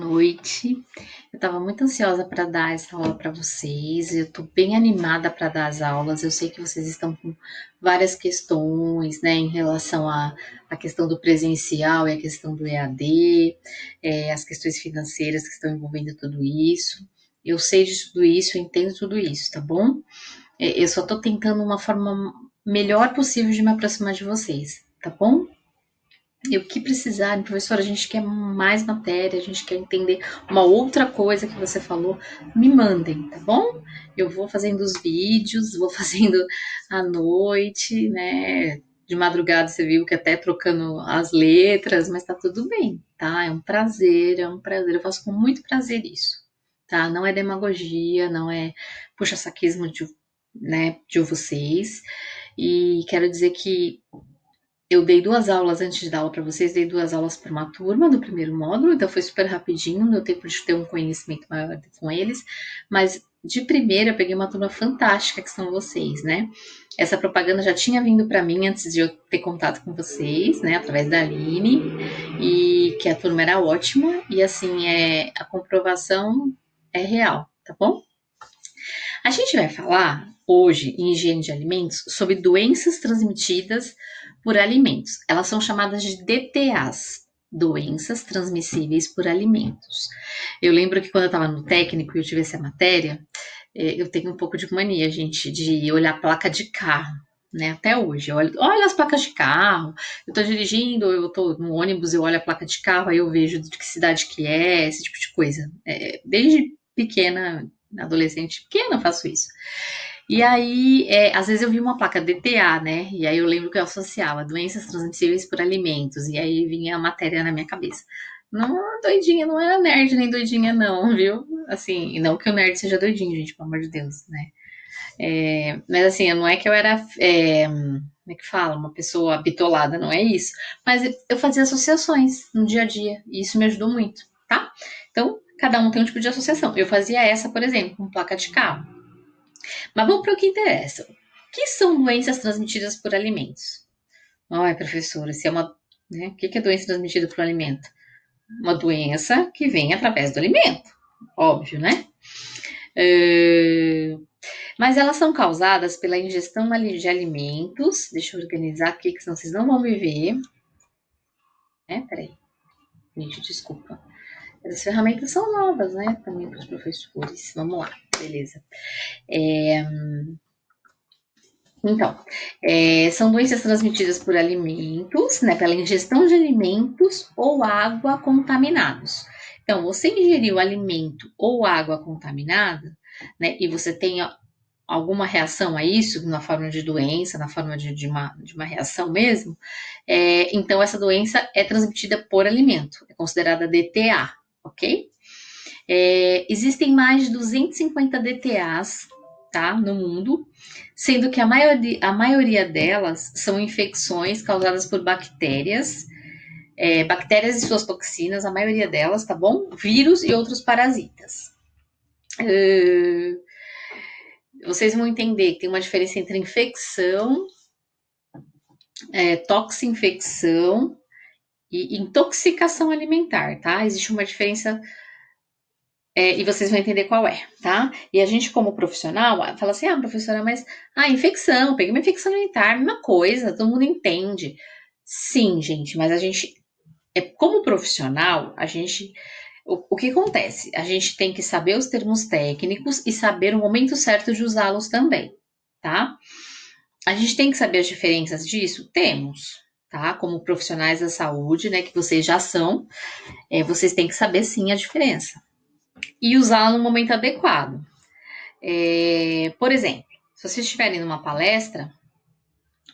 noite. Eu estava muito ansiosa para dar essa aula para vocês. Eu estou bem animada para dar as aulas. Eu sei que vocês estão com várias questões, né, em relação à questão do presencial e a questão do EAD, as questões financeiras que estão envolvendo tudo isso. Eu sei de tudo isso, eu entendo tudo isso, tá bom? Eu só estou tentando uma forma melhor possível de me aproximar de vocês, tá bom? E o que precisarem, professora, a gente quer mais matéria, a gente quer entender uma outra coisa que você falou, me mandem, tá bom? Eu vou fazendo os vídeos, vou fazendo à noite, né? De madrugada você viu que até trocando as letras, mas tá tudo bem, tá? É um prazer, é um prazer. Eu faço com muito prazer isso, tá? Não é demagogia, não é puxa-saquismo de, né, de vocês. E quero dizer que eu dei 2 aulas antes de dar aula para vocês, dei 2 aulas para uma turma do primeiro módulo, então foi super rapidinho, não deu tempo de ter um conhecimento maior com eles, mas de primeira eu peguei uma turma fantástica que são vocês, né? Essa propaganda já tinha vindo para mim antes de eu ter contato com vocês, né, através da Aline, e que a turma era ótima, e assim, a comprovação é real, tá bom? A gente vai falar hoje em higiene de alimentos sobre doenças transmitidas por alimentos. Elas são chamadas de DTAs, doenças transmissíveis por alimentos. Eu lembro que quando eu estava no técnico e eu tive essa matéria, eu tenho um pouco de mania, gente, de olhar placa de carro. Né, até hoje, olha as placas de carro. Eu tô dirigindo, eu tô no ônibus, eu olho a placa de carro, aí eu vejo de que cidade que é, esse tipo de coisa. Desde pequena, adolescente pequena, eu faço isso. E aí, às vezes eu vi uma placa DTA, né? E aí eu lembro que eu associava doenças transmissíveis por alimentos. E aí vinha a matéria na minha cabeça. Não, doidinha, não era nerd nem doidinha, não, viu? Assim, e não que o nerd seja doidinho, gente, pelo amor de Deus, né? Mas assim, não é que eu era, como é que fala? Uma pessoa bitolada, não é isso. Mas eu fazia associações no dia a dia, e isso me ajudou muito, tá? Então, cada um tem um tipo de associação. Eu fazia essa, por exemplo, com placa de carro. Mas vamos para o que interessa. O que são doenças transmitidas por alimentos? Ai, professora, se é uma. Né? O que é doença transmitida por alimento? Uma doença que vem através do alimento. Óbvio, né? Mas elas são causadas pela ingestão de alimentos. Deixa eu organizar aqui, que senão vocês não vão me ver. Peraí. Gente, desculpa. As ferramentas são novas, né? Também para os professores. Vamos lá, beleza. Então, são doenças transmitidas por alimentos, né, pela ingestão de alimentos ou água contaminados. Então, você ingeriu alimento ou água contaminada, né, e você tem alguma reação a isso, na forma de doença, na forma de uma reação mesmo, então essa doença é transmitida por alimento, é considerada DTA, ok? Existem mais de 250 DTAs, tá, no mundo, sendo que a maioria delas são infecções causadas por bactérias, bactérias e suas toxinas, a maioria delas, tá bom? Vírus e outros parasitas. Vocês vão entender que tem uma diferença entre infecção, toxinfecção e intoxicação alimentar, tá? Existe uma diferença e vocês vão entender qual é, tá? E a gente, como profissional, fala assim: ah, professora, mas infecção, peguei uma infecção alimentar, mesma coisa, todo mundo entende. Sim, gente, mas a gente, como profissional, a gente. O que acontece? A gente tem que saber os termos técnicos e saber o momento certo de usá-los também, tá? A gente tem que saber as diferenças disso? Temos, tá? Como profissionais da saúde, né, que vocês já são, vocês têm que saber sim a diferença e usá-la no momento adequado. Por exemplo, se vocês estiverem numa palestra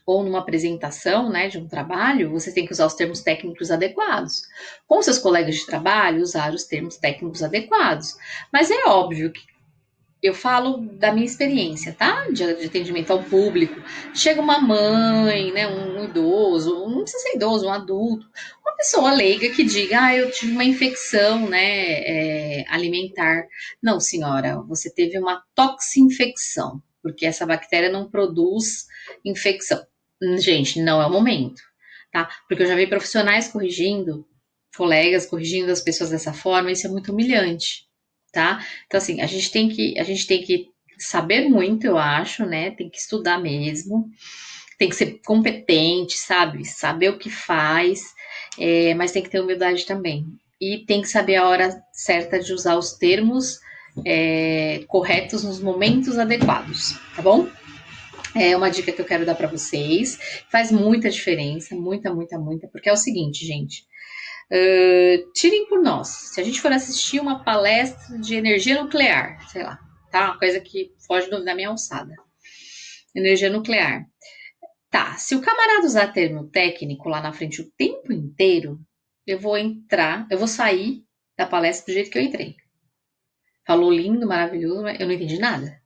ou numa apresentação, né, de um trabalho, vocês têm que usar os termos técnicos adequados. Com seus colegas de trabalho, usar os termos técnicos adequados. Mas é óbvio que eu falo da minha experiência, tá? De atendimento ao público. Chega uma mãe, né, um idoso, não precisa ser idoso, um adulto, uma pessoa leiga que diga, eu tive uma infecção, né, alimentar. Não, senhora, você teve uma toxinfecção, porque essa bactéria não produz infecção. Gente, não é o momento, tá? Porque eu já vi profissionais corrigindo colegas corrigindo as pessoas dessa forma, isso é muito humilhante, tá? Então, assim, a gente tem que saber muito, eu acho, né? Tem que estudar mesmo, tem que ser competente, sabe? Saber o que faz, mas tem que ter humildade também. E tem que saber a hora certa de usar os termos corretos nos momentos adequados, tá bom? É uma dica que eu quero dar para vocês. Faz muita diferença, muita, muita, muita, porque é o seguinte, gente. Tirem por nós. Se a gente for assistir uma palestra de energia nuclear, sei lá, tá? Uma coisa que foge da minha alçada. Energia nuclear. Tá, se o camarada usar termo técnico lá na frente o tempo inteiro, eu vou sair da palestra do jeito que eu entrei. Falou lindo, maravilhoso, mas eu não entendi nada.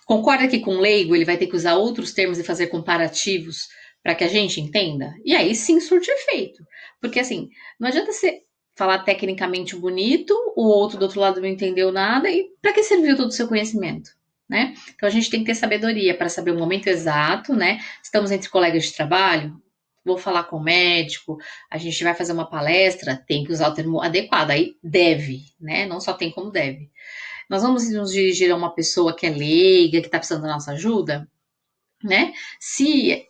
Concorda que com leigo ele vai ter que usar outros termos e fazer comparativos para que a gente entenda? E aí sim surte efeito. Porque assim, não adianta você falar tecnicamente bonito, o outro do outro lado não entendeu nada, e para que serviu todo o seu conhecimento? Né? Então a gente tem que ter sabedoria para saber o momento exato, né? Estamos entre colegas de trabalho, vou falar com o médico, a gente vai fazer uma palestra, tem que usar o termo adequado, aí deve, né? Não só tem como deve. Nós vamos nos dirigir a uma pessoa que é leiga, que está precisando da nossa ajuda, né? Se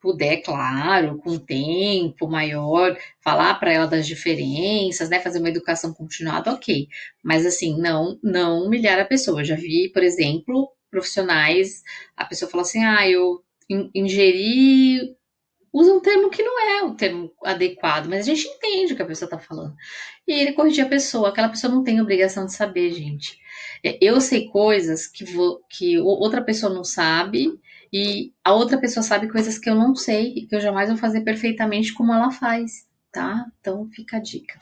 puder, claro, com tempo maior, falar para ela das diferenças, né? Fazer uma educação continuada, ok. Mas assim, não humilhar a pessoa. Eu já vi, por exemplo, profissionais, a pessoa fala assim, eu ingeri, usa um termo que não é o termo adequado, mas a gente entende o que a pessoa está falando. E ele corrigir a pessoa, aquela pessoa não tem obrigação de saber, gente. Eu sei coisas que outra pessoa não sabe, e a outra pessoa sabe coisas que eu não sei e que eu jamais vou fazer perfeitamente como ela faz, tá? Então fica a dica.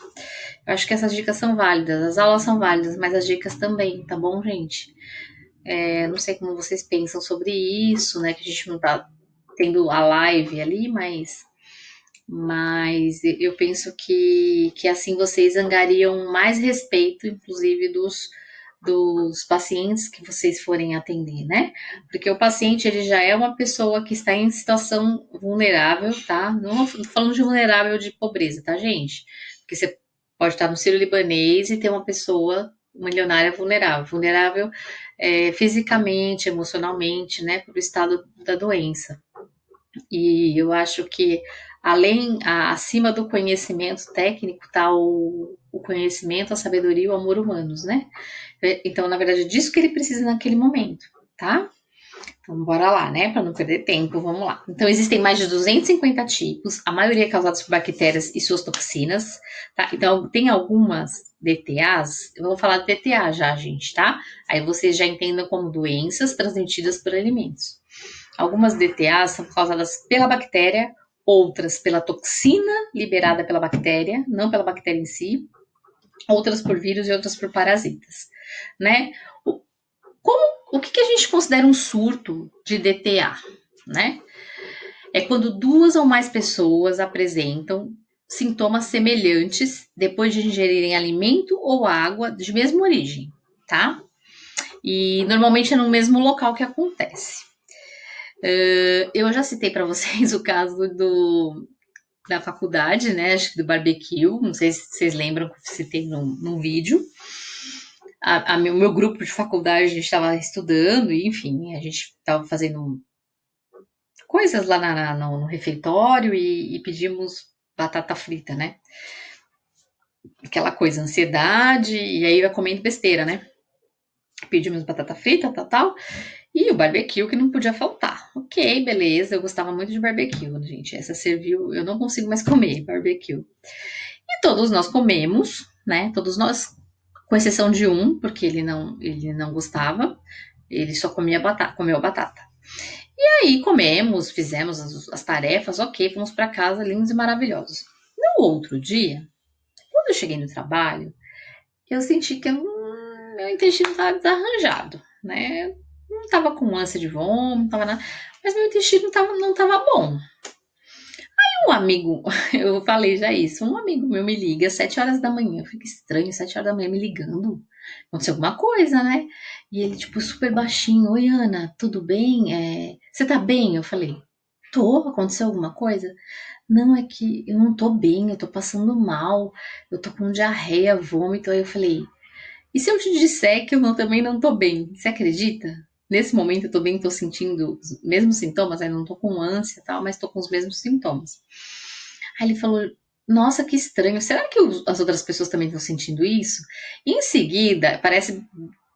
Eu acho que essas dicas são válidas, as aulas são válidas, mas as dicas também, tá bom, gente? Não sei como vocês pensam sobre isso, né? Que a gente não tá tendo a live ali, mas eu penso que assim vocês angariam mais respeito, inclusive dos pacientes que vocês forem atender, né? Porque o paciente ele já é uma pessoa que está em situação vulnerável, tá? Não tô falando de vulnerável de pobreza, tá, gente? Porque você pode estar no Sírio-Libanês e ter uma pessoa milionária vulnerável, fisicamente, emocionalmente, né? Pelo estado da doença. E eu acho que acima do conhecimento técnico está o conhecimento, a sabedoria e o amor humanos, né? Então, na verdade, é disso que ele precisa naquele momento, tá? Então, bora lá, né? Para não perder tempo, vamos lá. Então, existem mais de 250 tipos, a maioria causados por bactérias e suas toxinas, tá? Então, tem algumas DTAs, eu vou falar de DTA já, gente, tá? Aí vocês já entendam como doenças transmitidas por alimentos. Algumas DTAs são causadas pela bactéria, outras pela toxina liberada pela bactéria, não pela bactéria em si, outras por vírus e outras por parasitas, né? O que a gente considera um surto de DTA, né? É quando duas ou mais pessoas apresentam sintomas semelhantes depois de ingerirem alimento ou água de mesma origem, tá? E normalmente é no mesmo local que acontece. Eu já citei para vocês o caso da faculdade, né? Acho que do barbecue. Não sei se vocês lembram que eu citei num vídeo. O meu grupo de faculdade, a gente estava estudando, e enfim, a gente estava fazendo coisas lá no refeitório e pedimos batata frita, né? Aquela coisa, ansiedade, e aí vai comendo besteira, né? Pedimos batata frita, tal. E o barbecue que não podia faltar. Ok, beleza. Eu gostava muito de barbecue, gente. Essa serviu. Eu não consigo mais comer barbecue. E todos nós comemos, né? Todos nós, com exceção de um, porque ele não gostava. Ele só comeu batata. E aí comemos, fizemos as tarefas, ok, fomos para casa, lindos e maravilhosos. No outro dia, quando eu cheguei no trabalho, eu senti que meu intestino estava desarranjado, né? Não estava com ânsia de vômito, não tava nada, mas meu intestino não tava bom. Aí um amigo, eu falei já isso, um amigo meu me liga às 7 horas da manhã, fica estranho, 7 horas da manhã me ligando, aconteceu alguma coisa, né? E ele, tipo, super baixinho, oi Ana, tudo bem? Você tá bem? Eu falei, Aconteceu alguma coisa? Não, é que eu não tô bem, eu tô passando mal, eu tô com diarreia, vômito. Aí eu falei, e se eu te disser que também não tô bem? Você acredita? Nesse momento eu tô bem, tô sentindo os mesmos sintomas, aí não tô com ânsia e tal, mas tô com os mesmos sintomas. Aí ele falou, nossa, que estranho, será que as outras pessoas também estão sentindo isso? E em seguida, parece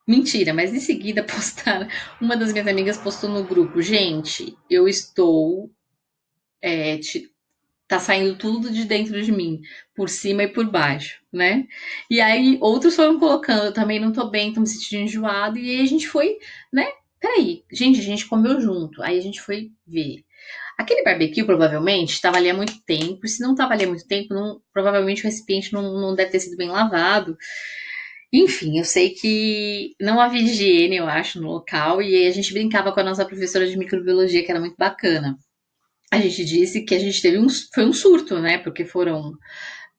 mentira, mas em seguida postaram, uma das minhas amigas postou no grupo, gente, eu estou, é, tá saindo tudo de dentro de mim, por cima e por baixo, né? E aí outros foram colocando, eu também não tô bem, tô me sentindo enjoado, e aí a gente foi, né? Peraí, gente, a gente comeu junto, aí a gente foi ver. Aquele barbecue provavelmente estava ali há muito tempo, e se não estava ali há muito tempo, provavelmente o recipiente não deve ter sido bem lavado. Enfim, eu sei que não havia higiene, eu acho, no local, e aí a gente brincava com a nossa professora de microbiologia, que era muito bacana. A gente disse que a gente foi um surto, né? Porque foram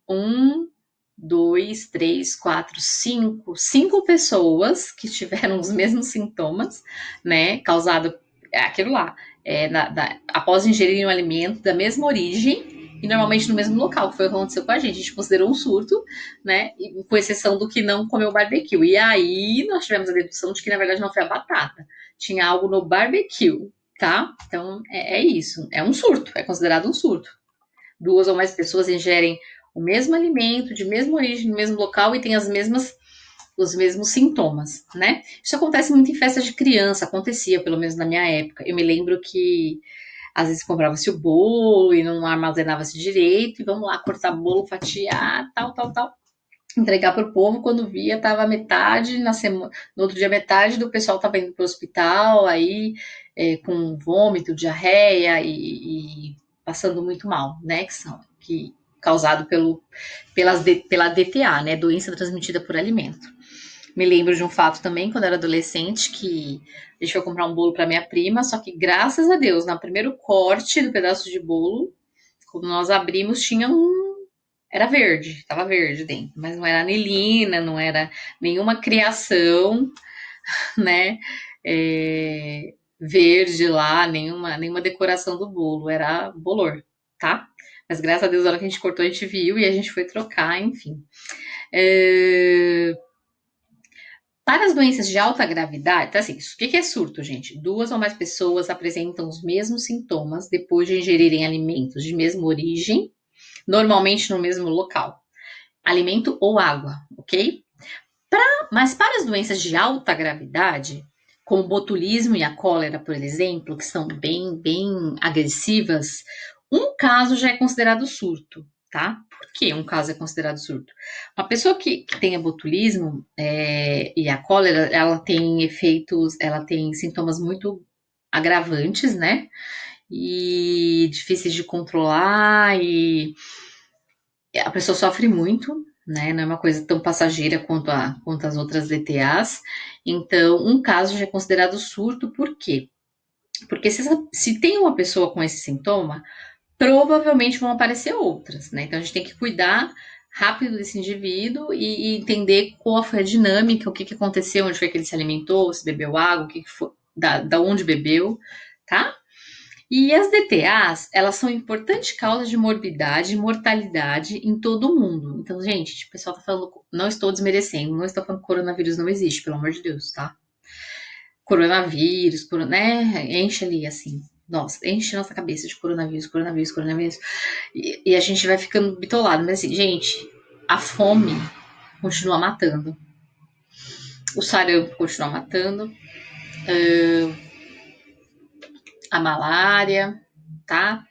um, dois, três, quatro, cinco pessoas que tiveram os mesmos sintomas, né? Causado aquilo lá, após ingerirem um alimento da mesma origem e normalmente no mesmo local, que foi o que aconteceu com a gente. A gente considerou um surto, né? Com exceção do que não comeu barbecue. E aí nós tivemos a dedução de que na verdade não foi a batata, tinha algo no barbecue, tá? Então é isso, é um surto, é considerado um surto. Duas ou mais pessoas ingerem o mesmo alimento, de mesma origem, no mesmo local e têm os mesmos sintomas, né? Isso acontece muito em festas de criança, acontecia, pelo menos na minha época. Eu me lembro que às vezes comprava-se o bolo e não armazenava-se direito, e vamos lá cortar bolo, fatiar, tal, tal, tal. Entregar para o povo, quando via, tava metade, no outro dia metade do pessoal tava indo para o hospital, aí com vômito, diarreia e passando muito mal, né? Causado pela DTA, né? Doença transmitida por alimento. Me lembro de um fato também, quando eu era adolescente, que a gente foi comprar um bolo para minha prima, só que graças a Deus, no primeiro corte do pedaço de bolo, quando nós abrimos, tinha era verde, tava verde dentro, mas não era anilina, não era nenhuma criação, né? Verde lá, nenhuma decoração do bolo, era bolor, tá? Mas graças a Deus, na hora que a gente cortou, a gente viu e a gente foi trocar, enfim. Para as doenças de alta gravidade, então assim, o que é surto, gente? Duas ou mais pessoas apresentam os mesmos sintomas depois de ingerirem alimentos de mesma origem, normalmente no mesmo local. Alimento ou água, ok? Mas para as doenças de alta gravidade, como o botulismo e a cólera, por exemplo, que são bem agressivas, um caso já é considerado surto, tá? Por que um caso é considerado surto? Uma pessoa que tenha botulismo e a cólera, ela tem ela tem sintomas muito agravantes, né? E difíceis de controlar e a pessoa sofre muito, né? Não é uma coisa tão passageira quanto as outras DTAs. Então, um caso já é considerado surto, por quê? Porque se tem uma pessoa com esse sintoma, provavelmente vão aparecer outras, né? Então a gente tem que cuidar rápido desse indivíduo e entender qual foi a dinâmica, o que aconteceu, onde foi que ele se alimentou, se bebeu água, o que foi, da onde bebeu, tá? E as DTAs, elas são importantes causas de morbidade e mortalidade em todo o mundo. Então, gente, o pessoal tá falando, não estou desmerecendo, não estou falando que coronavírus não existe, pelo amor de Deus, tá? Coronavírus, né? Enche ali, assim, nossa, enche nossa cabeça de coronavírus, coronavírus, coronavírus. E a gente vai ficando bitolado. Mas assim, gente, a fome continua matando. O sarampo continua matando. A malária, tá?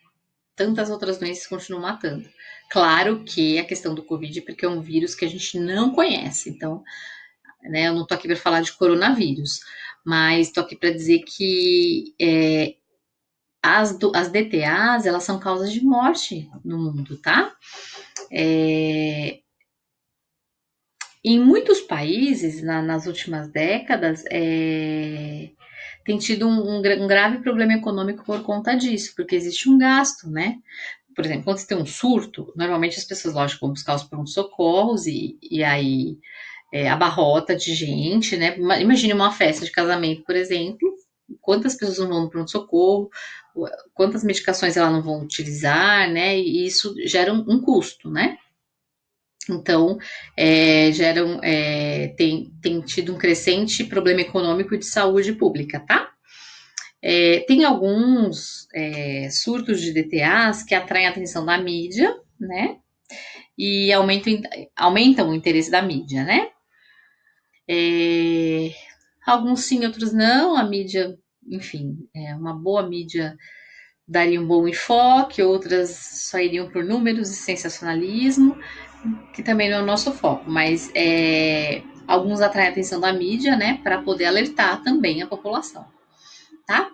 Tantas outras doenças continuam matando. Claro que a questão do Covid, porque é um vírus que a gente não conhece. Então, né, eu não tô aqui para falar de coronavírus, mas tô aqui para dizer que as DTAs, elas são causas de morte no mundo, tá? Em muitos países, nas últimas décadas, tem tido um grave problema econômico por conta disso, porque existe um gasto, né? Por exemplo, quando você tem um surto, normalmente as pessoas, lógico, vão buscar os prontos-socorros e aí abarrota de gente, né? Imagine uma festa de casamento, por exemplo, quantas pessoas não vão no pronto-socorro, quantas medicações elas não vão utilizar, né? E isso gera um custo, né? Então, tem tido um crescente problema econômico de saúde pública, tá? Tem alguns surtos de DTAs que atraem a atenção da mídia, né? E aumentam o interesse da mídia, né? Alguns sim, outros não. A mídia, enfim, uma boa mídia daria um bom enfoque, outras só iriam por números e sensacionalismo, que também não é o nosso foco, mas alguns atraem a atenção da mídia, né, para poder alertar também a população, tá?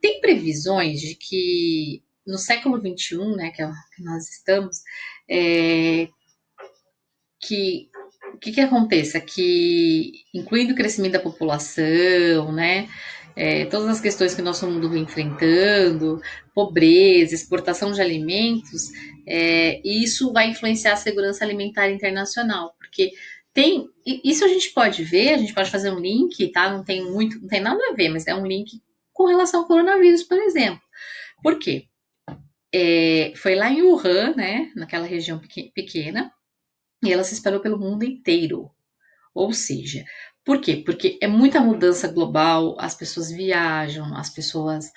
Tem previsões de que no século XXI, né, que é o que nós estamos, que o que aconteça? Que, incluindo o crescimento da população, né, todas as questões que o nosso mundo vem enfrentando, pobreza, exportação de alimentos, isso vai influenciar a segurança alimentar internacional, porque isso a gente pode ver, a gente pode fazer um link, tá? Não tem nada a ver, mas é um link com relação ao coronavírus, por exemplo. Por quê? Foi lá em Wuhan, né, naquela região pequena, e ela se espalhou pelo mundo inteiro. Ou seja, por quê? Porque é muita mudança global, as pessoas viajam, as pessoas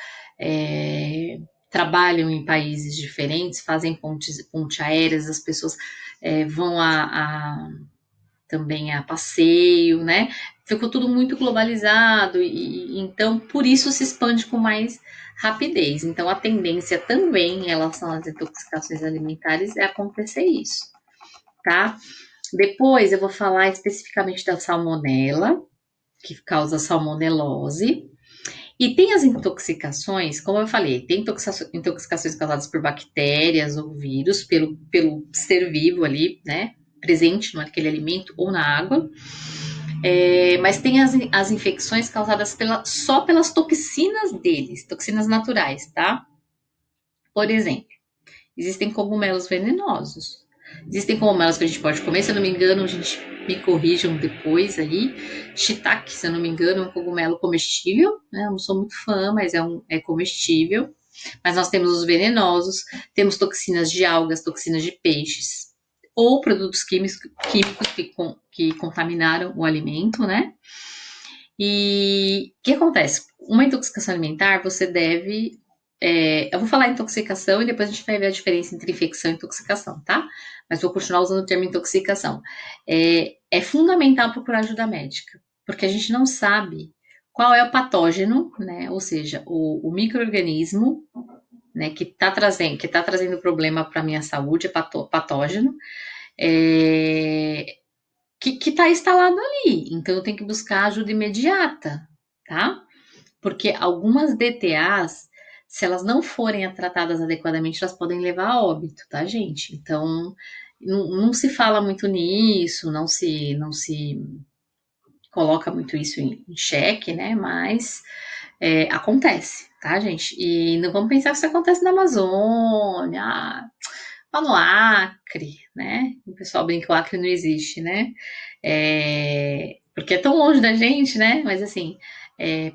trabalham em países diferentes, fazem pontes aéreas, as pessoas vão também a passeio, né? Ficou tudo muito globalizado e então por isso se expande com mais rapidez. Então a tendência também em relação às intoxicações alimentares é acontecer isso, tá? Depois eu vou falar especificamente da salmonela, que causa salmonelose. E tem as intoxicações, como eu falei, tem intoxicações causadas por bactérias ou vírus, pelo ser vivo ali, né? Presente naquele alimento ou na água. Mas tem as infecções causadas só pelas toxinas deles, toxinas naturais, tá? Por exemplo, existem cogumelos venenosos. Existem cogumelos que a gente pode comer, se eu não me engano, a gente me corrijam depois aí. Shiitake, se eu não me engano, é um cogumelo comestível, né? Eu não sou muito fã, mas é comestível. Mas nós temos os venenosos, temos toxinas de algas, toxinas de peixes, ou produtos químicos que contaminaram o alimento, né? E o que acontece? Uma intoxicação alimentar, você deve. Eu vou falar intoxicação e depois a gente vai ver a diferença entre infecção e intoxicação, tá? Mas vou continuar usando o termo intoxicação. É fundamental procurar ajuda médica, porque a gente não sabe qual é o patógeno, né? Ou seja, o micro-organismo, né, que está trazendo problema para a minha saúde, patógeno, que está instalado ali. Então eu tenho que buscar ajuda imediata, tá? Porque algumas DTAs, se elas não forem tratadas adequadamente, elas podem levar a óbito, tá, gente? Então não se fala muito nisso, não se coloca muito isso em xeque, né? Mas acontece, tá, gente? E não vamos pensar que isso acontece na Amazônia, lá no Acre, né? O pessoal brinca que o Acre não existe, né? Porque é tão longe da gente, né? Mas assim,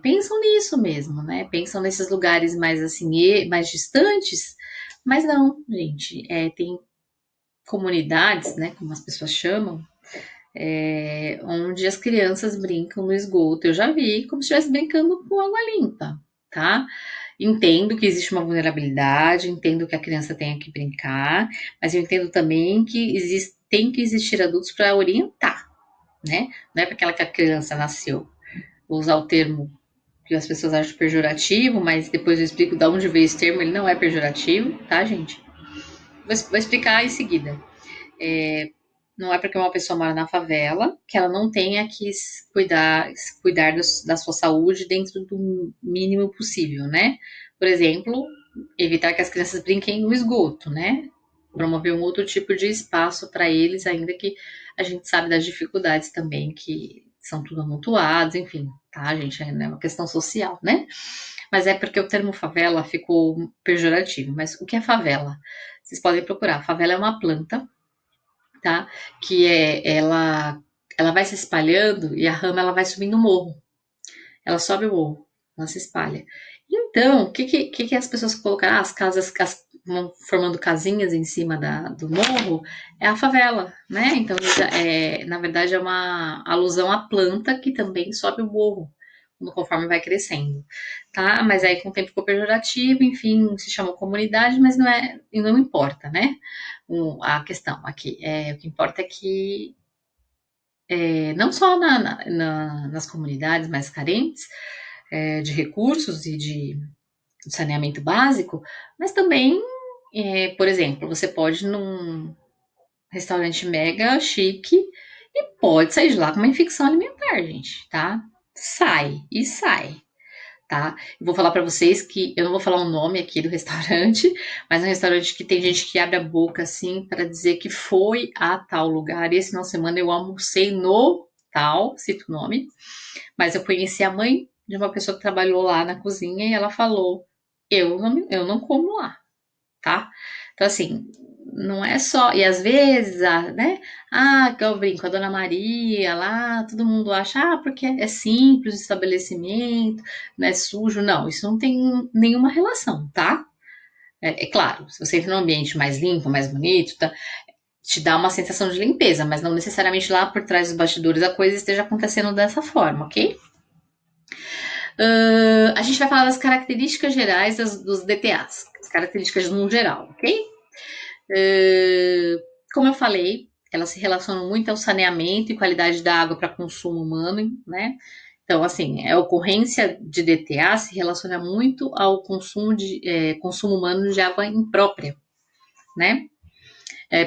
pensam nisso mesmo, né? Pensam nesses lugares mais assim, mais distantes, mas não, gente. Tem comunidades, né? Como as pessoas chamam, onde as crianças brincam no esgoto. Eu já vi como se estivesse brincando com água limpa, tá? Entendo que existe uma vulnerabilidade, entendo que a criança tenha que brincar, mas eu entendo também que tem que existir adultos para orientar, né? Não é para aquela que a criança nasceu. Vou usar o termo que as pessoas acham pejorativo, mas depois eu explico de onde veio esse termo, ele não é pejorativo, tá, gente? Vou explicar em seguida. Não é porque uma pessoa mora na favela que ela não tenha que cuidar da sua saúde dentro do mínimo possível, né? Por exemplo, evitar que as crianças brinquem no esgoto, né? Promover um outro tipo de espaço para eles, ainda que a gente sabe das dificuldades também, que são tudo amontoados, enfim, tá, gente? É uma questão social, né? Mas é porque o termo favela ficou pejorativo. Mas o que é favela? Vocês podem procurar. Favela é uma planta, tá? Que ela vai se espalhando e a rama ela vai subindo o morro. Ela sobe o morro. ela se espalha. Então, o que as pessoas colocaram? As casas vão formando casinhas em cima do morro, é a favela, né? Então, na verdade, é uma alusão à planta que também sobe o morro, conforme vai crescendo, tá? Mas aí com o tempo ficou pejorativo, enfim, se chamou comunidade, mas não importa, né? A questão aqui, o que importa é que não só nas comunidades mais carentes de recursos e de saneamento básico, mas também, por exemplo, você pode ir num restaurante mega chique e pode sair de lá com uma infecção alimentar, gente, tá? Sai, tá? Eu vou falar para vocês que eu não vou falar o nome aqui do restaurante, mas é um restaurante que tem gente que abre a boca assim para dizer que foi a tal lugar. E esse final de semana eu almocei no tal, cito o nome, mas eu conheci a mãe de uma pessoa que trabalhou lá na cozinha e ela falou: eu não como lá, tá? Então, assim, não é só. E às vezes, né? Que eu brinco, a Dona Maria lá, todo mundo acha, porque é simples o estabelecimento, não é sujo. Não, isso não tem nenhuma relação, tá? É claro, se você entra num ambiente mais limpo, mais bonito, tá, te dá uma sensação de limpeza, mas não necessariamente lá por trás dos bastidores a coisa esteja acontecendo dessa forma, ok? A gente vai falar das características gerais dos DTAs, as características no geral, ok? Como eu falei, elas se relacionam muito ao saneamento e qualidade da água para consumo humano, né? Então, assim, a ocorrência de DTA se relaciona muito ao consumo humano de água imprópria, né?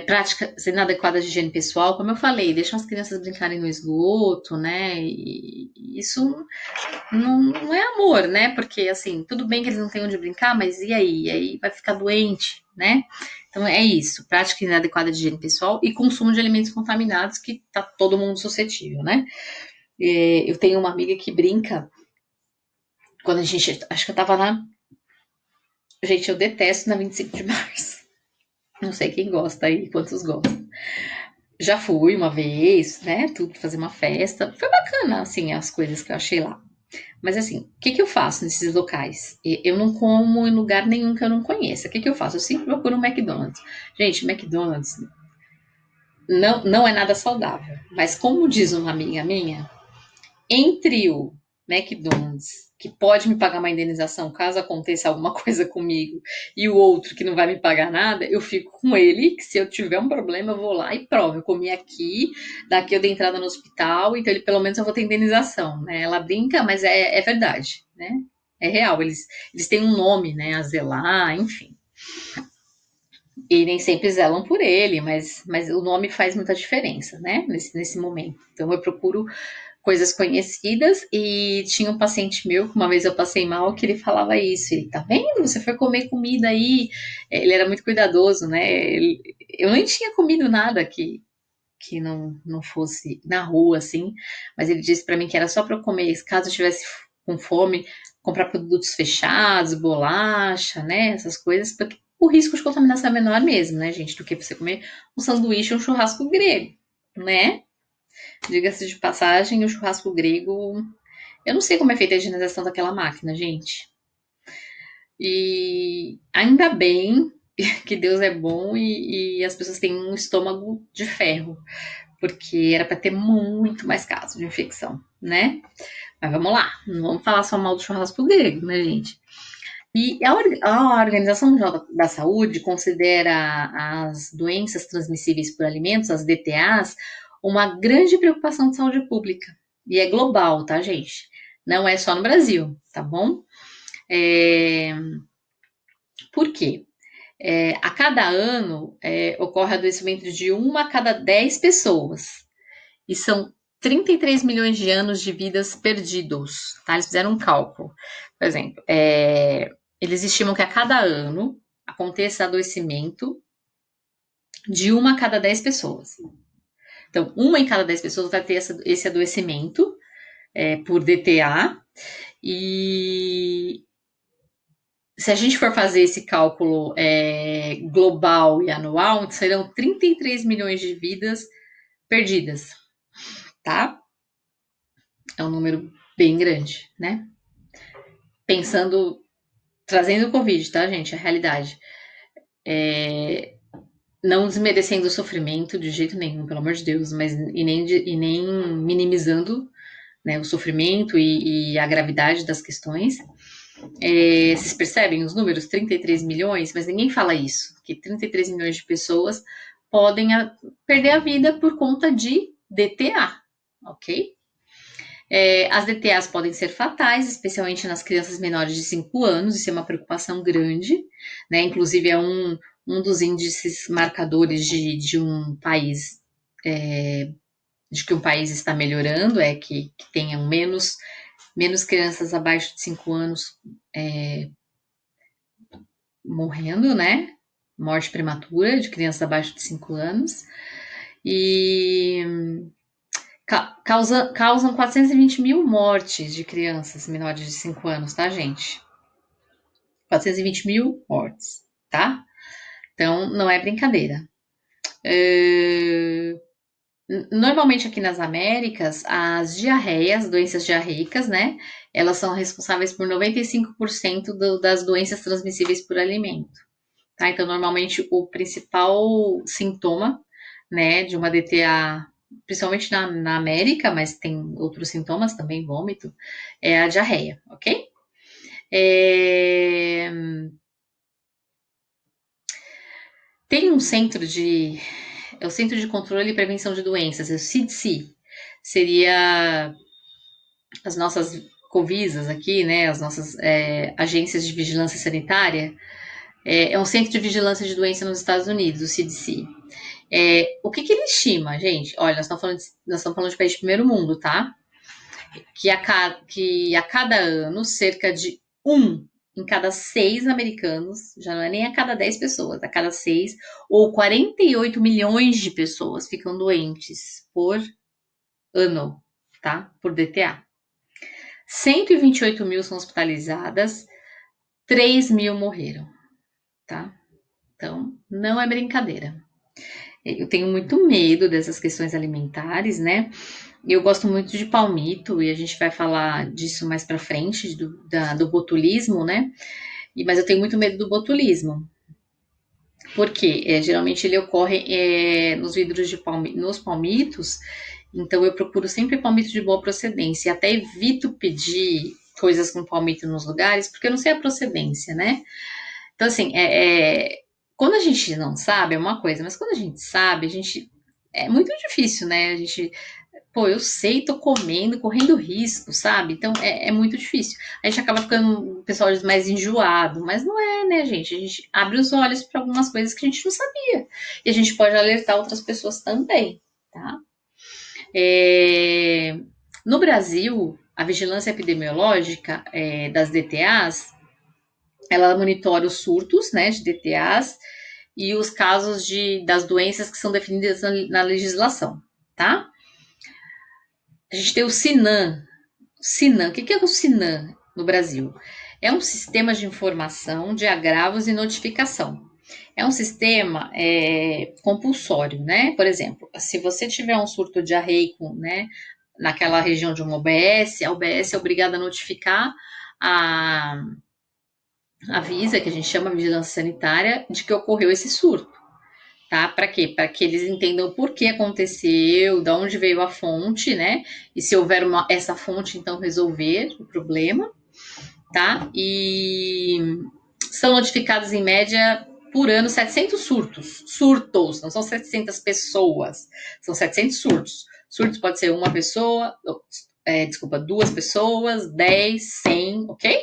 Práticas inadequadas de higiene pessoal, como eu falei, deixam as crianças brincarem no esgoto, né? E isso não é amor, né? Porque, assim, tudo bem que eles não têm onde brincar, mas e aí? E aí vai ficar doente, né? Então é isso, prática inadequada de higiene pessoal e consumo de alimentos contaminados que tá todo mundo suscetível, né? Eu tenho uma amiga que brinca, quando acho que eu tava na, gente, eu detesto na 25 de março. Não sei quem gosta aí, quantos gostam. Já fui uma vez, né, tudo, fazer uma festa. Foi bacana, assim, as coisas que eu achei lá. Mas assim, o que eu faço nesses locais? Eu não como em lugar nenhum que eu não conheça. O que eu faço? Eu sempre procuro um McDonald's. Gente, McDonald's não é nada saudável. Mas como diz uma amiga minha, entre o McDonald's, que pode me pagar uma indenização caso aconteça alguma coisa comigo, e o outro que não vai me pagar nada, eu fico com ele, que se eu tiver um problema, eu vou lá e provo. Eu comi aqui, daqui eu dei entrada no hospital, então ele pelo menos eu vou ter indenização, né? Ela brinca, mas é verdade, né? É real, eles têm um nome, né, a zelar, enfim. E nem sempre zelam por ele, mas o nome faz muita diferença, né, nesse momento. Então eu procuro coisas conhecidas e tinha um paciente meu que uma vez eu passei mal que ele falava isso, ele, tá vendo, você foi comer comida aí, ele era muito cuidadoso, né, eu nem tinha comido nada que não fosse na rua, assim, mas ele disse para mim que era só para eu comer, caso eu tivesse com fome, comprar produtos fechados, bolacha, né, essas coisas, porque o risco de contaminação é menor mesmo, né, gente, do que você comer um sanduíche ou um churrasco grego, né? Diga-se de passagem, o churrasco grego. Eu não sei como é feita a higienização daquela máquina, gente. E ainda bem que Deus é bom e as pessoas têm um estômago de ferro, porque era para ter muito mais casos de infecção, né? Mas vamos lá, não vamos falar só mal do churrasco grego, né, gente? E a Organização Mundial da Saúde considera as doenças transmissíveis por alimentos, as DTAs, uma grande preocupação de saúde pública. E é global, tá, gente? Não é só no Brasil, tá bom? É, por quê? A cada ano ocorre adoecimento de 1 a cada 10 pessoas. E são 33 milhões de anos de vidas perdidos, tá? Eles fizeram um cálculo. Por exemplo, eles estimam que a cada ano aconteça adoecimento de 1 a cada 10 pessoas. Então, 1 em cada 10 pessoas vai ter esse adoecimento por DTA. E se a gente for fazer esse cálculo global e anual, serão 33 milhões de vidas perdidas, tá? É um número bem grande, né? pensando, trazendo o Covid, tá, gente? A realidade. Não desmerecendo o sofrimento de jeito nenhum, pelo amor de Deus, mas e nem minimizando, né, o sofrimento e a gravidade das questões. Vocês percebem os números? 33 milhões, mas ninguém fala isso, que 33 milhões de pessoas podem perder a vida por conta de DTA, ok? As DTAs podem ser fatais, especialmente nas crianças menores de 5 anos, isso é uma preocupação grande, né? Inclusive é um dos índices marcadores de um país, de que um país está melhorando, é que tenham menos crianças abaixo de 5 anos morrendo, né? Morte prematura de crianças abaixo de 5 anos. E causam 420 mil mortes de crianças menores de 5 anos, tá, gente? 420 mil mortes, tá? Então, não é brincadeira. Normalmente aqui nas Américas, as diarreias, doenças diarreicas, né? Elas são responsáveis por 95% das doenças transmissíveis por alimento. Tá? Então, normalmente o principal sintoma, né, de uma DTA, principalmente na América, mas tem outros sintomas também, vômito, é a diarreia, ok? É... Tem um centro de. É o Centro de Controle e Prevenção de Doenças, é o CDC. Seria as nossas Covisas aqui, né? As nossas agências de vigilância sanitária. É um centro de vigilância de doença nos Estados Unidos, o CDC. O que ele estima, gente? Olha, nós estamos falando de país de primeiro mundo, tá? Que a cada ano, cerca de em cada 6 americanos, já não é nem a cada 10 pessoas, a cada 6, ou 48 milhões de pessoas ficam doentes por ano, tá? Por DTA. 128 mil são hospitalizadas, 3 mil morreram, tá? Então, não é brincadeira. Eu tenho muito medo dessas questões alimentares, né? Eu gosto muito de palmito e a gente vai falar disso mais para frente, do botulismo, né? Mas eu tenho muito medo do botulismo. Porque geralmente ele ocorre nos vidros de nos palmitos, então eu procuro sempre palmito de boa procedência. E até evito pedir coisas com palmito nos lugares, porque eu não sei a procedência, né? Então, assim, quando a gente não sabe é uma coisa, mas quando a gente sabe, a gente. É muito difícil, né? A gente pô, eu sei, tô comendo, correndo risco, sabe? Então é muito difícil. A gente acaba ficando, o pessoal diz, mais enjoado, mas não é, né, gente? A gente abre os olhos para algumas coisas que a gente não sabia. E a gente pode alertar outras pessoas também, tá? É, No Brasil, a vigilância epidemiológica das DTAs, ela monitora os surtos, né, de DTAs e os casos das doenças que são definidas na legislação, tá? A gente tem o SINAM. SINAM, o que é o SINAM no Brasil? É um sistema de informação de agravos e notificação. É um sistema compulsório, né? Por exemplo, se você tiver um surto diarreico, né, naquela região de uma OBS, a OBS é obrigada a notificar a, a Visa, que a gente chama Vigilância Sanitária, de que ocorreu esse surto. Tá? Para quê? Para que eles entendam por que aconteceu, de onde veio a fonte, né? E se houver essa fonte, então resolver o problema, tá? E são notificados em média por ano 700 surtos, não são 700 pessoas, são 700 surtos. Surtos pode ser uma pessoa, desculpa, duas pessoas, 10, 100, ok?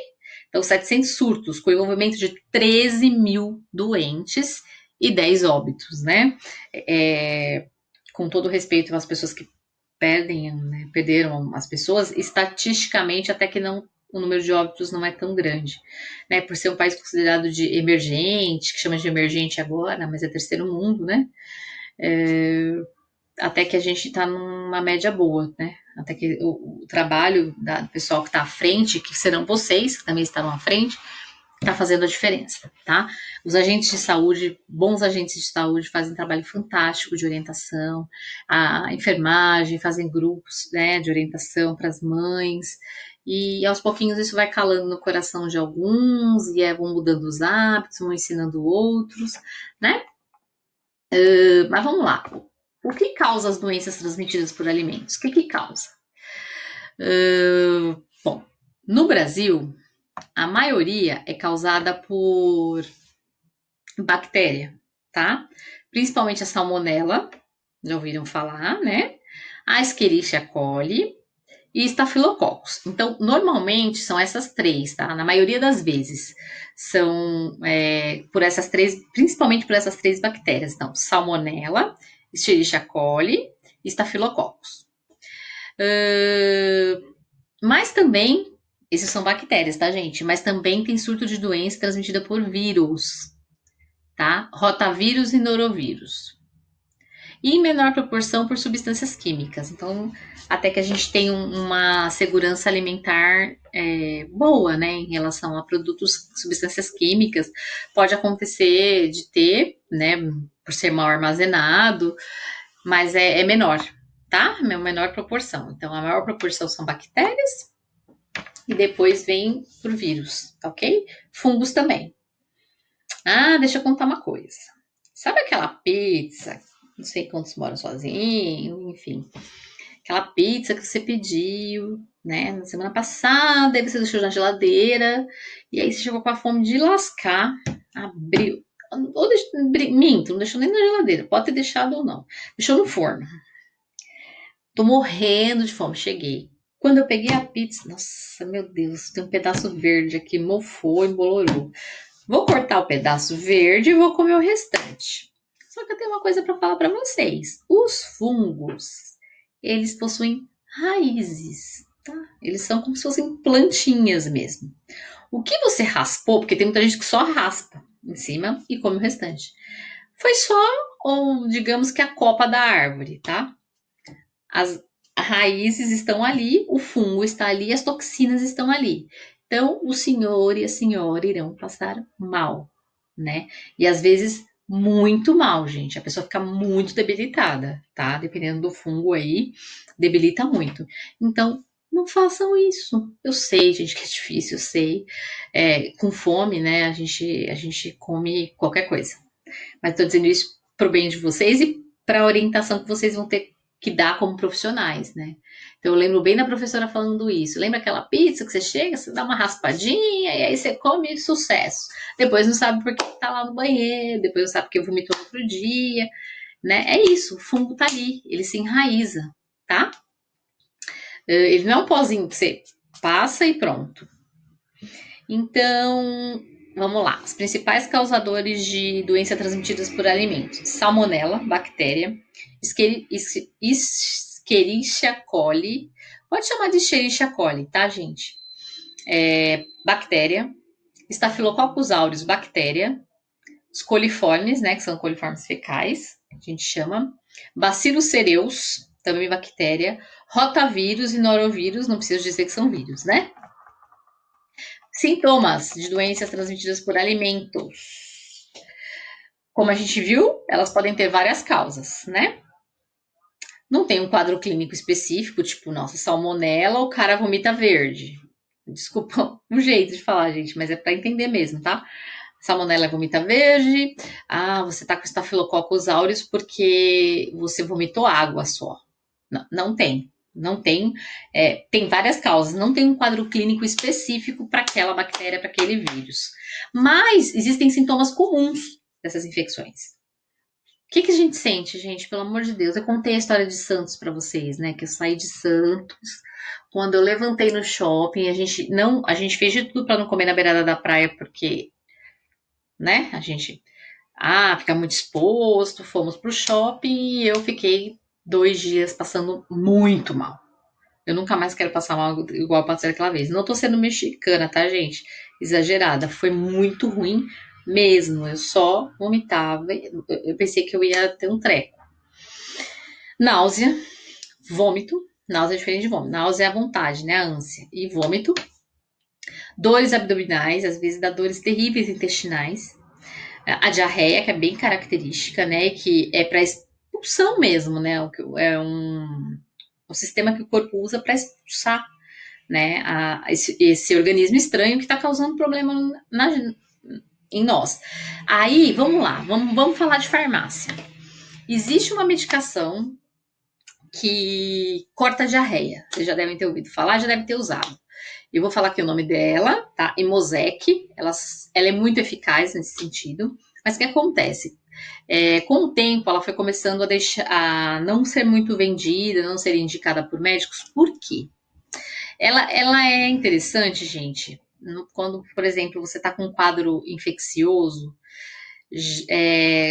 Então, 700 surtos, com envolvimento de 13 mil doentes e 10 óbitos, né? Com todo respeito às pessoas que perderam as pessoas, estatisticamente, até que não, o número de óbitos não é tão grande, né? Por ser um país considerado de emergente, que chama de emergente agora, mas é terceiro mundo, né? Até que a gente está numa média boa, né? Até que o trabalho do pessoal que está à frente, que serão vocês, que também estarão à frente, está fazendo a diferença, tá? Os agentes de saúde, bons agentes de saúde, fazem um trabalho fantástico de orientação, a enfermagem fazem grupos, né, de orientação para as mães, E aos pouquinhos isso vai calando no coração de alguns, e vão mudando os hábitos, vão ensinando outros, né? Mas vamos lá. O que causa as doenças transmitidas por alimentos? O que causa? Bom, no Brasil, a maioria é causada por bactéria, tá? Principalmente a salmonela, já ouviram falar, né? A Escherichia coli e Staphylococcus. Então, normalmente são essas três, tá? Na maioria das vezes são por essas três, principalmente por essas três bactérias. Então, salmonela, Escherichia coli e Staphylococcus. Mas também, esses são bactérias, tá, gente? Mas também tem surto de doença transmitida por vírus, tá? Rotavírus e norovírus. E em menor proporção por substâncias químicas. Então, até que a gente tenha uma segurança alimentar boa, né, em relação a produtos, substâncias químicas, pode acontecer de ter, né, por ser mal armazenado, mas é menor, tá? É menor proporção. Então, a maior proporção são bactérias e depois vem por vírus, ok? Fungos também. Ah, deixa eu contar uma coisa. Sabe aquela pizza? Não sei quantos moram sozinhos, enfim. Aquela pizza que você pediu, né, na semana passada, aí você deixou na geladeira, e aí você chegou com a fome de lascar, abriu. Ou minto, não deixou nem na geladeira, pode ter deixado ou não. Deixou no forno. Tô morrendo de fome, cheguei. Quando eu peguei a pizza, nossa, meu Deus, tem um pedaço verde aqui, mofou, embolorou. Vou cortar o pedaço verde e vou comer o restante. Só que eu tenho uma coisa para falar para vocês. Os fungos, eles possuem raízes, tá? Eles são como se fossem plantinhas mesmo. O que você raspou, porque tem muita gente que só raspa em cima e come o restante. Foi só, ou digamos que a copa da árvore, tá? As raízes estão ali, o fungo está ali, as toxinas estão ali. Então, o senhor e a senhora irão passar mal, né? E às vezes muito mal, gente. A pessoa fica muito debilitada, tá? Dependendo do fungo aí, debilita muito. Então, não façam isso. Eu sei, gente, que é difícil, eu sei. Com fome, né? A gente come qualquer coisa. Mas estou dizendo isso para o bem de vocês e para a orientação que vocês vão ter que dar como profissionais, né? Então eu lembro bem da professora falando isso. Lembra aquela pizza que você chega, você dá uma raspadinha e aí você come sucesso. Depois não sabe por que tá lá no banheiro, depois não sabe porque vomitou no outro dia, né? É isso, o fungo tá ali, ele se enraiza, tá? Ele não é um pozinho que você passa e pronto. Então, vamos lá. Os principais causadores de doença transmitidas por alimentos: salmonela, bactéria, Escherichia coli. Pode chamar de Escherichia coli, tá, gente? Bactéria, Staphylococcus aureus, bactéria, os coliformes, né, que são coliformes fecais, a gente chama, Bacillus cereus, também bactéria, rotavírus e norovírus, não preciso dizer que são vírus, né? Sintomas de doenças transmitidas por alimentos. Como a gente viu, elas podem ter várias causas, né? Não tem um quadro clínico específico, tipo, nossa, salmonela, o cara vomita verde. Desculpa o jeito de falar, gente, mas é para entender mesmo, tá? Salmonela vomita verde. Ah, você tá com Staphylococcus aureus porque você vomitou água só. Não, não tem. Não tem. Tem várias causas. Não tem um quadro clínico específico para aquela bactéria, para aquele vírus. Mas existem sintomas comuns dessas infecções. O que a gente sente, gente? Pelo amor de Deus. Eu contei a história de Santos para vocês, né? Que eu saí de Santos. Quando eu levantei no shopping, a gente fez de tudo para não comer na beirada da praia, porque, né? A gente fica muito exposto. Fomos pro shopping e eu fiquei 2 dias passando muito mal. Eu nunca mais quero passar mal igual eu passei aquela vez. Não tô sendo mexicana, tá, gente? Exagerada. Foi muito ruim mesmo. Eu só vomitava. Eu pensei que eu ia ter um treco. Náusea, vômito. Náusea é diferente de vômito. Náusea é a vontade, né? A ânsia. E vômito. Dores abdominais, às vezes dá dores terríveis intestinais. A diarreia, que é bem característica, né? Que é para expulsão mesmo, né? É um sistema que o corpo usa para expulsar, né, esse organismo estranho que está causando problema em nós. Aí, vamos lá, vamos falar de farmácia. Existe uma medicação que corta a diarreia. Vocês já devem ter ouvido falar, já devem ter usado. Eu vou falar aqui o nome dela, tá? Imosec. Ela é muito eficaz nesse sentido. Mas o que acontece? Com o tempo, ela foi começando a não ser muito vendida, não ser indicada por médicos. Por quê? Ela é interessante, gente, quando, por exemplo, você está com um quadro infeccioso,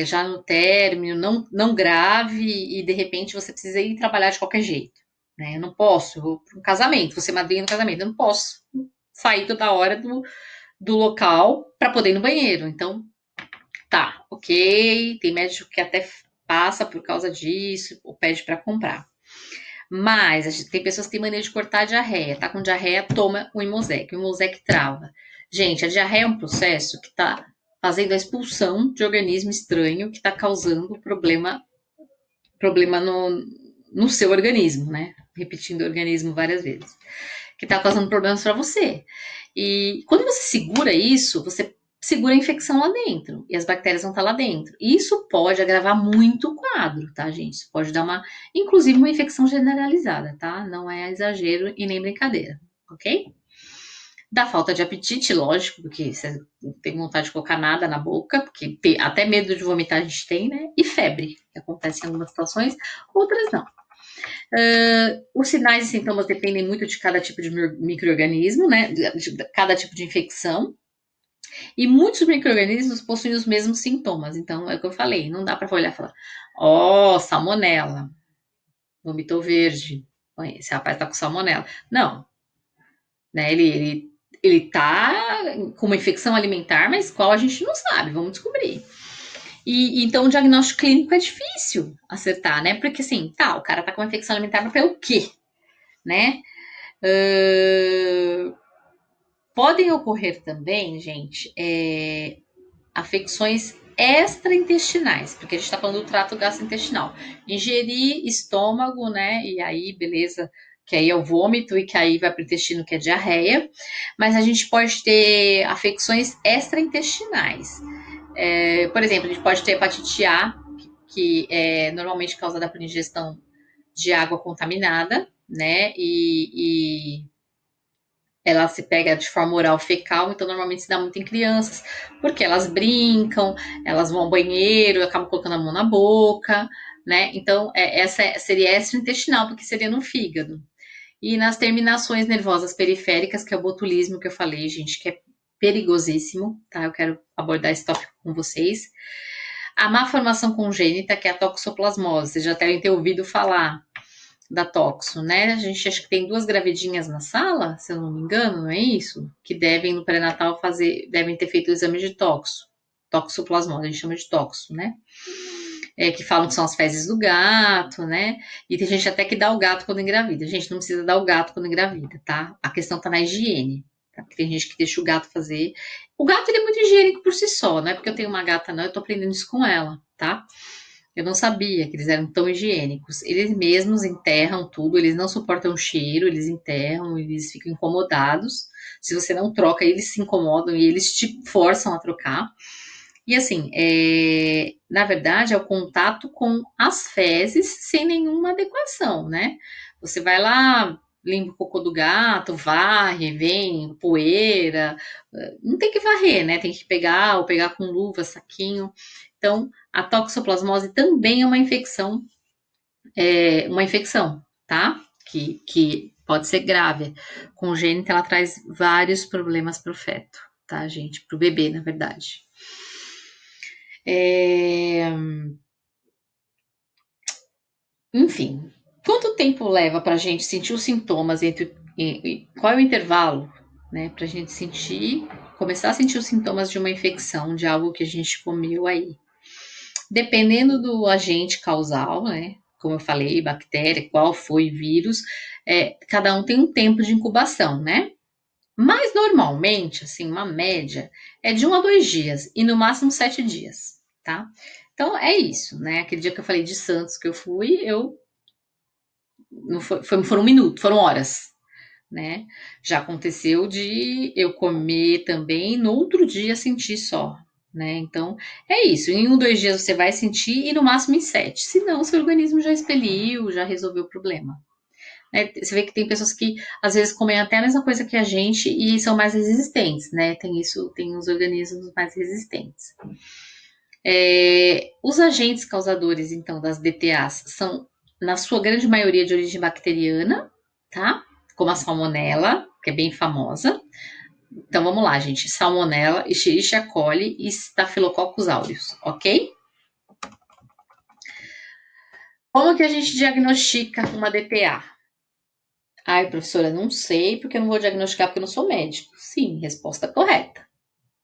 já no término, não grave, e de repente você precisa ir trabalhar de qualquer jeito. Né? Eu não posso, eu vou para um casamento, você madrinha no casamento, eu não posso sair toda hora do local para poder ir no banheiro. Então, tá, ok, tem médico que até passa por causa disso, ou pede para comprar. Mas tem pessoas que têm mania de cortar a diarreia. Tá com diarreia, toma o Imosec. O Imosec trava. Gente, a diarreia é um processo que está fazendo a expulsão de organismo estranho que está causando problema no seu organismo, né? Repetindo o organismo várias vezes. Que está causando problemas para você. E quando você segura isso, você segura a infecção lá dentro. E as bactérias vão estar lá dentro. E isso pode agravar muito o quadro, tá, gente? Isso pode dar inclusive uma infecção generalizada, tá? Não é exagero e nem brincadeira, ok? Da falta de apetite, lógico, porque você não tem vontade de colocar nada na boca, porque até medo de vomitar a gente tem, né? E febre, que acontece em algumas situações, outras não. Os sinais e sintomas dependem muito de cada tipo de micro-organismo, né? De cada tipo de infecção. E muitos micro-organismos possuem os mesmos sintomas. Então, é o que eu falei, não dá para olhar e falar, salmonela, vomitou verde, esse rapaz tá com salmonela. Não, né? Ele tá com uma infecção alimentar, mas qual a gente não sabe, vamos descobrir. E então o diagnóstico clínico é difícil acertar, né? Porque assim, tá, o cara tá com uma infecção alimentar, mas pelo quê? Né? Podem ocorrer também, gente, afecções extraintestinais, porque a gente está falando do trato gastrointestinal. Ingerir estômago, né? E aí, beleza, que aí é o vômito e que aí vai para o intestino, que é diarreia. Mas a gente pode ter afecções extraintestinais. Por exemplo, a gente pode ter hepatite A, que é normalmente causada por ingestão de água contaminada, né? E ela se pega de forma oral fecal, então normalmente se dá muito em crianças, porque elas brincam, elas vão ao banheiro, acabam colocando a mão na boca, né? Então, essa seria extraintestinal, porque seria no fígado. E nas terminações nervosas periféricas, que é o botulismo que eu falei, gente, que é perigosíssimo, tá? Eu quero abordar esse tópico com vocês. A má formação congênita, que é a toxoplasmose, vocês já devem ter ouvido falar da toxo, né? A gente acha que tem 2 gravidinhas na sala, se eu não me engano, não é isso? Que devem no pré-natal devem ter feito o exame de toxoplasmose, a gente chama de toxo, né? Que falam que são as fezes do gato, né? E tem gente até que dá o gato quando engravida. A gente não precisa dar o gato quando engravida, tá? A questão tá na higiene. Tá? Porque tem gente que deixa o gato fazer. O gato ele é muito higiênico por si só, não é porque eu tenho uma gata, não, eu tô aprendendo isso com ela, tá? Eu não sabia que eles eram tão higiênicos. Eles mesmos enterram tudo, eles não suportam o cheiro, eles enterram, eles ficam incomodados. Se você não troca, eles se incomodam e eles te forçam a trocar. E assim, na verdade, é o contato com as fezes sem nenhuma adequação, né? Você vai lá, limpa o cocô do gato, varre, vem poeira, não tem que varrer, né? Tem que pegar, ou pegar com luva, saquinho. Então, a toxoplasmose também é uma infecção, tá? Que pode ser grave. Congênita, ela traz vários problemas para o feto, tá, gente? Para o bebê, na verdade. Enfim, quanto tempo leva para a gente sentir os sintomas qual é o intervalo, né, para a gente começar a sentir os sintomas de uma infecção, de algo que a gente comeu aí? Dependendo do agente causal, né? Como eu falei, bactéria, qual foi vírus, cada um tem um tempo de incubação, né? Mas normalmente, assim, uma média é de 1 a 2 dias e no máximo 7 dias, tá? Então é isso, né? Aquele dia que eu falei de Santos que eu fui, não foram minutos, foram horas. né? Já aconteceu de eu comer também, no outro dia sentir só, né? Então, é isso. Em 1, 2 dias você vai sentir e no máximo em 7. Senão, seu organismo já expeliu, já resolveu o problema. Né? Você vê que tem pessoas que às vezes comem até a mesma coisa que a gente e são mais resistentes, né? Tem isso, tem os organismos mais resistentes. Os agentes causadores, então, das DTAs são, na sua grande maioria, de origem bacteriana, tá? Como a salmonela, que é bem famosa. Então vamos lá, gente. Salmonella, Escherichia coli e Staphylococcus aureus, ok? Como que a gente diagnostica uma DTA? Ai, professora, não sei, porque eu não vou diagnosticar porque eu não sou médico. Sim, resposta correta.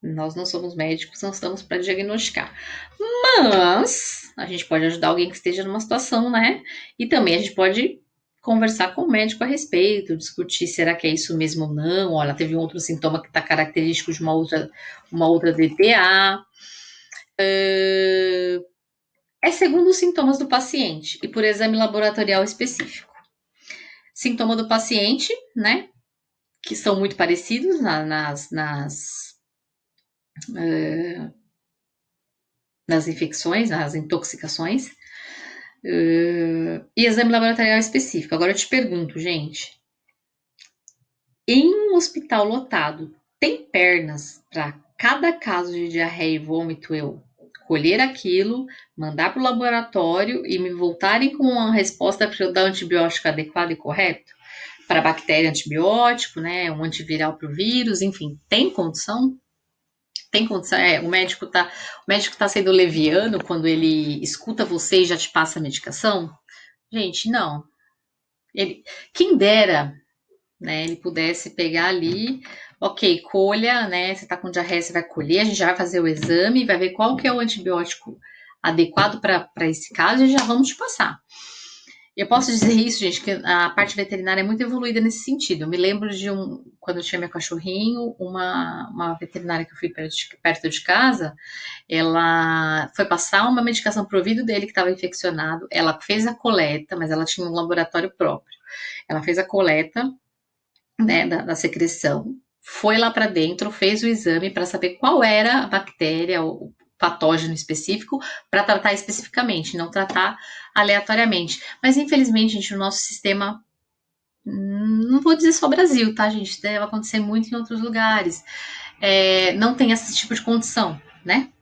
Nós não somos médicos, não estamos para diagnosticar. Mas a gente pode ajudar alguém que esteja numa situação, né? E também a gente pode conversar com o médico a respeito, discutir será que é isso mesmo ou não. Olha, teve um outro sintoma que está característico de uma outra DTA. É segundo os sintomas do paciente e por exame laboratorial específico. Sintoma do paciente, né? Que são muito parecidos nas infecções, nas intoxicações. E exame laboratorial específico. Agora eu te pergunto, gente, em um hospital lotado, tem pernas para cada caso de diarreia e vômito eu colher aquilo, mandar para o laboratório e me voltarem com uma resposta para eu dar antibiótico adequado e correto? Para bactéria, antibiótico, né? Um antiviral para o vírus, enfim, tem condição? Tem condição? O médico tá sendo leviano quando ele escuta você e já te passa a medicação? Gente, não. Quem dera, né, ele pudesse pegar ali, ok, colha, né, você tá com diarreia, você vai colher, a gente já vai fazer o exame, vai ver qual que é o antibiótico adequado para esse caso e já vamos te passar. Eu posso dizer isso, gente, que a parte veterinária é muito evoluída nesse sentido. Eu me lembro quando eu tinha meu cachorrinho, uma veterinária que eu fui perto de casa, ela foi passar uma medicação pro ouvido dele que estava infeccionado, ela fez a coleta, mas ela tinha um laboratório próprio. Ela fez a coleta, né, da secreção, foi lá para dentro, fez o exame para saber qual era a bactéria, o patógeno específico, para tratar especificamente, não tratar aleatoriamente. Mas infelizmente, gente, o nosso sistema, não vou dizer só Brasil, tá, gente? Deve acontecer muito em outros lugares. Não tem esse tipo de condição, né?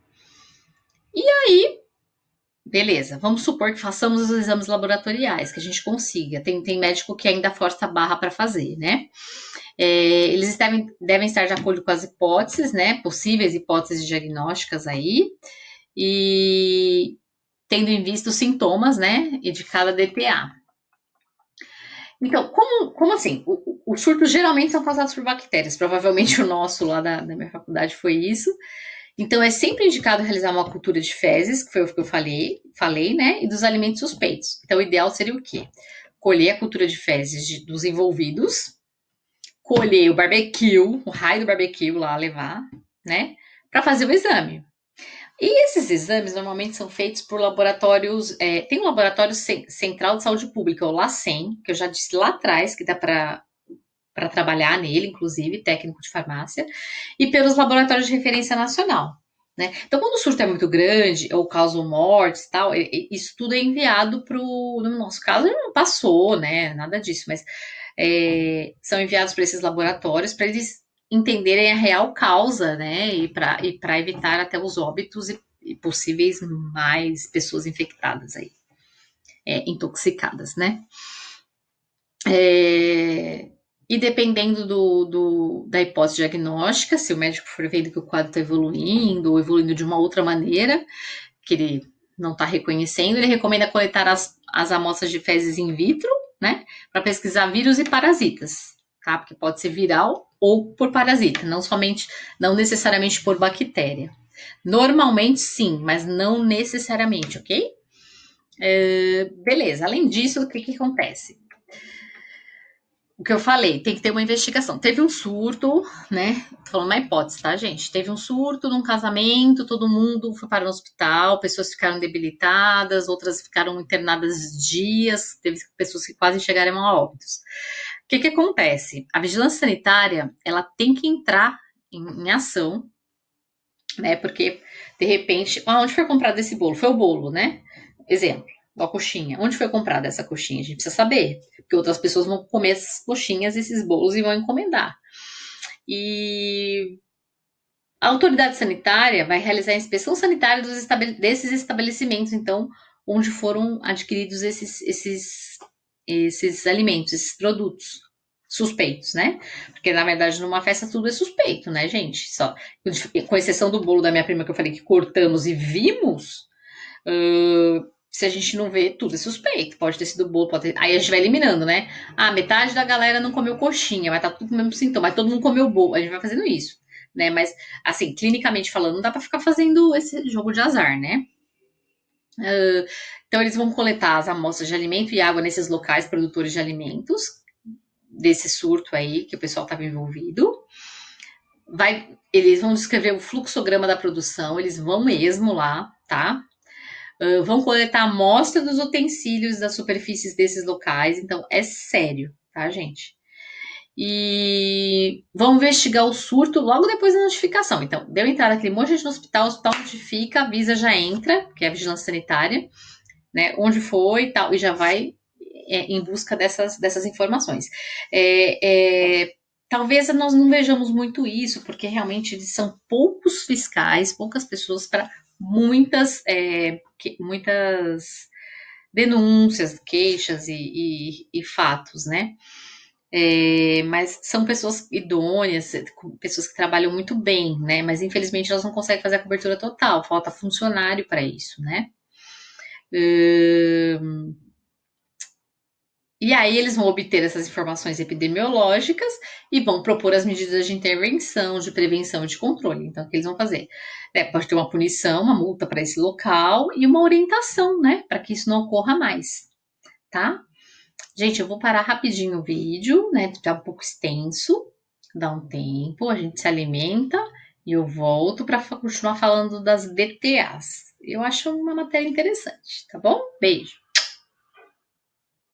E aí, beleza, vamos supor que façamos os exames laboratoriais, que a gente consiga. Tem médico que ainda força a barra para fazer, né? Eles devem estar de acordo com as hipóteses, né? Possíveis hipóteses diagnósticas aí, e tendo em vista os sintomas, né? E de cada DTA. Então, como assim? Os surtos geralmente são causados por bactérias. Provavelmente o nosso lá da minha faculdade foi isso. Então, é sempre indicado realizar uma cultura de fezes, que foi o que eu falei, né? E dos alimentos suspeitos. Então, o ideal seria o quê? Colher a cultura de fezes dos envolvidos, colher o barbecue, o raio do barbecue lá levar, né? Para fazer o exame. E esses exames normalmente são feitos por laboratórios. Tem um laboratório central de saúde pública, o LACEN, que eu já disse lá atrás, que dá para trabalhar nele, inclusive, técnico de farmácia, e pelos laboratórios de referência nacional. Né? Então, quando o surto é muito grande, ou causa mortes e tal, isso tudo é enviado para o. No nosso caso, não passou, né? Nada disso, mas são enviados para esses laboratórios para eles entenderem a real causa, né? E para evitar até os óbitos e possíveis mais pessoas infectadas aí, intoxicadas, né? E dependendo da hipótese diagnóstica, se o médico for vendo que o quadro está evoluindo ou evoluindo de uma outra maneira, que ele não está reconhecendo, ele recomenda coletar as amostras de fezes in vitro, né, para pesquisar vírus e parasitas, tá? Porque pode ser viral ou por parasita, não necessariamente por bactéria. Normalmente sim, mas não necessariamente, ok? Beleza. Além disso, o que acontece? O que eu falei, tem que ter uma investigação. Teve um surto, né? Tô falando uma hipótese, tá, gente? Teve um surto num casamento, todo mundo foi para o hospital, pessoas ficaram debilitadas, outras ficaram internadas dias, teve pessoas que quase chegaram a óbitos. que acontece? A vigilância sanitária, ela tem que entrar em ação, né? Porque, de repente, onde foi comprado esse bolo? Foi o bolo, né? Exemplo, a coxinha. Onde foi comprada essa coxinha? A gente precisa saber, porque outras pessoas vão comer essas coxinhas, esses bolos e vão encomendar. E a autoridade sanitária vai realizar a inspeção sanitária desses estabelecimentos, então, onde foram adquiridos esses alimentos, esses produtos suspeitos, né? Porque, na verdade, numa festa tudo é suspeito, né, gente? Só, com exceção do bolo da minha prima que eu falei que cortamos e vimos, se a gente não vê, tudo é suspeito. Pode ter sido bolo, pode ter... Aí a gente vai eliminando, né? Ah, metade da galera não comeu coxinha, mas tá tudo com o mesmo sintoma, mas todo mundo comeu bolo. A gente vai fazendo isso, né? Mas, assim, clinicamente falando, não dá pra ficar fazendo esse jogo de azar, né? Então, eles vão coletar as amostras de alimento e água nesses locais produtores de alimentos, desse surto aí que o pessoal estava envolvido. Eles vão descrever o fluxograma da produção, eles vão mesmo lá, tá? Vão coletar a amostra dos utensílios das superfícies desses locais, então é sério, tá, gente? E vão investigar o surto logo depois da notificação. Então, deu entrada aquele monte de gente no hospital, o hospital notifica, avisa, já entra, que é a vigilância sanitária, né? Onde foi e tal, e já vai em busca dessas informações. Talvez nós não vejamos muito isso, porque realmente são poucos fiscais, poucas pessoas para muitas denúncias, queixas e fatos, né? Mas são pessoas idôneas, pessoas que trabalham muito bem, né? Mas infelizmente elas não conseguem fazer a cobertura total, falta funcionário para isso, né? E aí eles vão obter essas informações epidemiológicas e vão propor as medidas de intervenção, de prevenção e de controle. Então, o que eles vão fazer? Pode ter uma punição, uma multa para esse local e uma orientação, né? Para que isso não ocorra mais, tá? Gente, eu vou parar rapidinho o vídeo, né? Tá um pouco extenso, dá um tempo, a gente se alimenta e eu volto para continuar falando das DTAs. Eu acho uma matéria interessante, tá bom? Beijo!